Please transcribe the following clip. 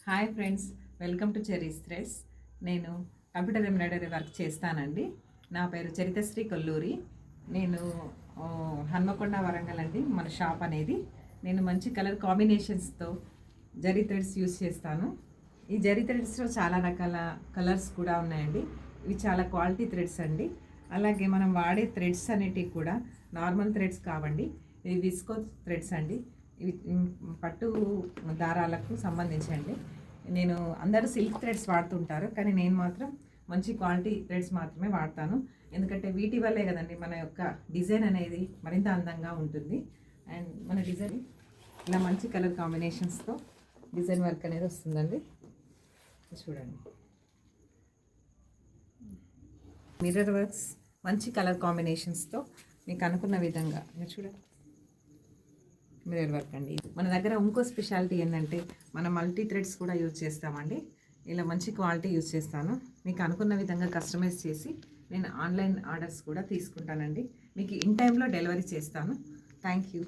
Hi friends, welcome to cherries threads. నేను computer embroidery work చేస్తానండి. నా పేరు చరితశ్రీ కొల్లూరి. నేను హన్మకొండ వరంగల్ అండి మన షాప్ అనేది. నేను మంచి కలర్ కాంబినేషన్స్తో జరీ థ్రెడ్స్ యూస్ చేస్తాను. ఈ జరీ థ్రెడ్స్లో చాలా రకాల కలర్స్ కూడా ఉన్నాయండి. ఇవి చాలా క్వాలిటీ థ్రెడ్స్ అండి. అలాగే మనం వాడే థ్రెడ్స్ అనేటివి కూడా నార్మల్ థ్రెడ్స్ కావండి. ఇవి విస్కో థ్రెడ్స్ అండి. ఇవి పట్టు దారాలకు సంబంధించండి. నేను అందరూ సిల్క్ థ్రెడ్స్ వాడుతుంటారు, కానీ నేను మాత్రం మంచి క్వాలిటీ థ్రెడ్స్ మాత్రమే వాడతాను. ఎందుకంటే వీటి వల్లే కదండి మన యొక్క డిజైన్ అనేది మరింత అందంగా ఉంటుంది. అండ్ మన డిజైన్ ఇలా మంచి కలర్ కాంబినేషన్స్తో డిజైన్ వర్క్ అనేది వస్తుందండి. చూడండి, మిర్రర్ వర్క్స్ మంచి కలర్ కాంబినేషన్స్తో మీకు అనుకున్న విధంగా చూడండి మిర్రర్ వర్క్ అండి. మన దగ్గర ఇంకో స్పెషాలిటీ ఏంటంటే మనం మల్టీ థ్రెడ్స్ కూడా యూజ్ చేస్తామండి. ఇలా మంచి క్వాలిటీ యూజ్ చేస్తాను. మీకు అనుకున్న విధంగా కస్టమైజ్ చేసి నేను ఆన్లైన్ ఆర్డర్స్ కూడా తీసుకుంటానండి. మీకు ఇన్ టైంలో డెలివరీ చేస్తాను. Thank you.